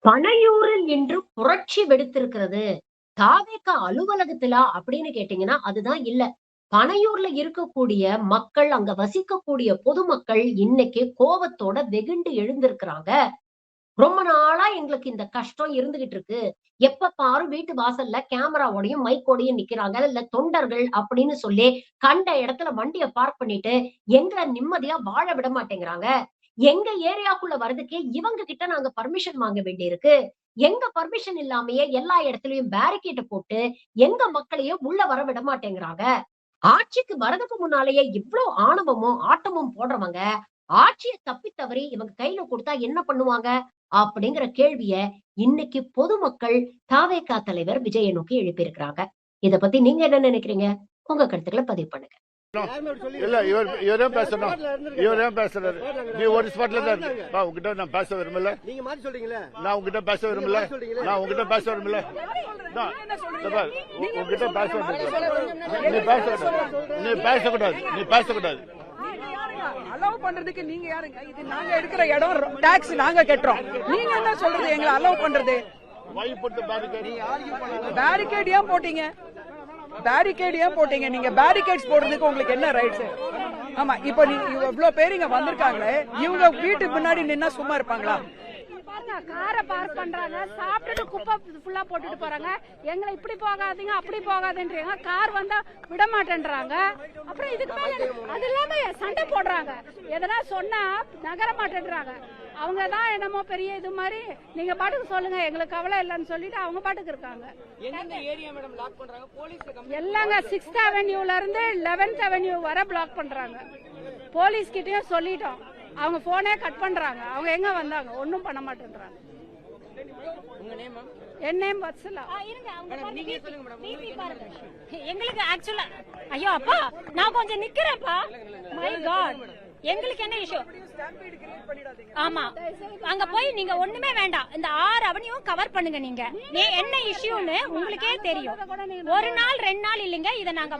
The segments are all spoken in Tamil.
பனையூரில் இன்று புரட்சி வெடித்திருக்கிறது. தாவேக அலுவலகத்திலா அப்படின்னு கேட்டீங்கன்னா, அதுதான் இல்ல. பனையூர்ல இருக்கக்கூடிய மக்கள், அங்க வசிக்கக்கூடிய பொதுமக்கள் இன்னைக்கு கோவத்தோட வெகுண்டு எழுந்திருக்கிறாங்க. ரொம்ப நாளா எங்களுக்கு இந்த கஷ்டம் இருந்துகிட்டு இருக்கு. எப்ப பாரு வீட்டு வாசல்ல கேமராவோடையும், மைக்கோடையும் நிக்கிறாங்க. இல்ல தொண்டர்கள் அப்படின்னு சொல்லி கண்ட இடத்துல வண்டிய பார்க் பண்ணிட்டு, எங்கள நிம்மதியா வாழ விட மாட்டேங்கிறாங்க. எங்க ஏரியாக்குள்ள வர்றதுக்கே இவங்க கிட்ட நாங்க பர்மிஷன் வாங்க வேண்டியிருக்கு. எங்க பர்மிஷன் இல்லாமயே எல்லா இடத்துலயும் பேரிகேட்ட போட்டு, எங்க மக்களையும் உள்ள வர விட மாட்டேங்கிறாங்க. ஆட்சிக்கு வரதுக்கு முன்னாலேயே இவ்ளோ ஆணவமும், ஆட்டமும் போடுறவங்க, ஆட்சிய தப்பி தவறி இவங்க கையில குடுத்தா என்ன பண்ணுவாங்க? அப்படிங்கிற கேள்விய இன்னைக்கு பொதுமக்கள் தாவேகா தலைவர் விஜய நோக்கி எழுப்பியிருக்கிறாங்க. இத பத்தி நீங்க என்ன நினைக்கிறீங்க? உங்க கருத்துக்கள பதிவு பண்ணுங்க. இல்ல இவரும் பேசணும். இவரும் பேசுறாரு. நீ ஒரு ஸ்பாட்ல தான் இருக்கு. உங்ககிட்ட நான் பேச விரும்பல. நீங்க மாத்தி சொல்றீங்களா? நான் உங்ககிட்ட பேச விரும்பல. நான் உங்ககிட்ட பேச விரும்பல. உங்ககிட்ட பேச விரும்பல. நீ பேசக்கூடாது. நீ பேசக்கூடாது. நீ பேசக்கூடாது. அலோவ் பண்றதுக்கு நீங்க யாருங்க? இது நாங்க எடுக்கிற இடம், டாக்ஸ் நாங்க கட்டுறோம். நீங்க என்ன சொல்றது எங்களை அலோவ் பண்றது? பேரிகேட் ஏன் போட்டீங்க? பேரிகேட் ஏன் போட்டீங்க? நீங்க பேரிகேட்ஸ் போடுறதுக்கு உங்களுக்கு என்ன ரைட்ஸ்? ஆமா, இப்ப நீங்க இவ்வளவு பேர் இங்க வந்திருக்காங்களே, இவங்க வீட்டுக்கு முன்னாடி நின்னா சும்மா இருப்பாங்களா? காரை பார்க் பண்றாங்க, சாப்பிட்டுட்டு குப்பை ஃபுல்லா போட்டுட்டு போறாங்க. எங்களை இப்படி போகாதீங்க அப்படி போகாதுன்றீங்க. கார் வந்தா விட மாட்டேன்றாங்க. அப்புறம் இதுக்கு மேல அது இல்லாம சண்டை போடுறாங்க. எதனா சொன்னா நகர மாட்டேன்றாங்க. அவங்க தான் என்னமோ பெரிய இது மாதிரி நீங்க பாட்டுக்கு சொல்லுங்க, எங்களுக்கு கவலை இல்லைன்னு சொல்லிட்டு அவங்க பாட்டுக்கு இருக்காங்க. எல்லாங்க 6th அவென்யூல இருந்து 11th அவென்யூ வரை பிளாக் பண்றாங்க. போலீஸ் கிட்டயும் சொல்லிட்டோம், அவங்க போனே கட் பண்றாங்க. அவங்க எங்க வந்தாங்க? ஒன்னும் பண்ண மாட்டேன்றாங்க. என் நேம் வத்சலா. எங்களுக்கு ஆக்சுவலா ஐயோ அப்பா நான் கொஞ்சம் நிக்கிறேன்ப்பா. மை காட், எங்களுக்கு என்ன இஷ்யூ? ஆமா, அங்க போய் நீங்க ஒண்ணுமே வேண்டாம், இந்த 6 அவனையும் கவர் பண்ணுங்க. நீங்க என்ன இஷ்யூன்னு உங்களுக்கே தெரியும். ஒரு நாள் 2 நாள் இல்லைங்க, இதை நாங்க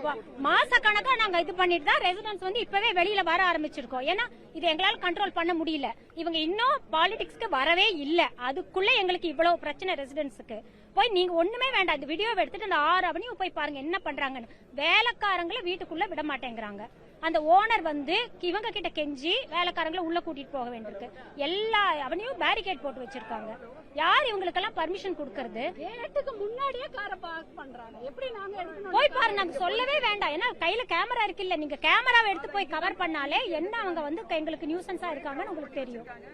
மாச கணக்கா நாங்க இது பண்ணிட்டு தான் ரெசிடென்ட்ஸ் வந்து இப்பவே வெளியில வர ஆரம்பிச்சிருக்கோம். ஏன்னா இது எங்களால கண்ட்ரோல் பண்ண முடியல. இவங்க இன்னும் பாலிடிக்ஸ்க்கு வரவே இல்ல, அதுக்குள்ள எங்களுக்கு இவ்வளவு பிரச்சனை ரெசிடென்ட்ஸுக்கு. போய் நீங்க ஒண்ணுமே வேண்டாம், இந்த வீடியோவை எடுத்துட்டு அந்த 6 அவனையும் போய் பாருங்க என்ன பண்றாங்கன்னு. வேலைக்காரங்களை வீட்டுக்குள்ள விட மாட்டேங்கிறாங்க. அந்த ஓனர் வந்து இவங்க கிட்ட கெஞ்சி வேலைக்காரங்களை உள்ள கூட்டிட்டு போக வேண்டியிருக்கு. எல்லா அவனையும் பேரிகேட் போட்டு வச்சிருக்காங்க. யார் இவங்களுக்கெல்லாம் பர்மிஷன் கொடுக்கறது? கேட்டுக்கு முன்னாடியே காரை பார்க் பண்றாங்க. எப்படி நாங்க எடுக்கணும்? போய் பாரு, நாங்க சொல்லவே வேண்டாம். ஏன்னா கையில கேமரா இருக்கு இல்ல, நீங்க கேமராவை எடுத்து போய் கவர் பண்ணாலே என்ன அவங்க வந்து எங்களுக்கு நியூசன்ஸா இருக்காங்கன்னு உங்களுக்கு தெரியும்.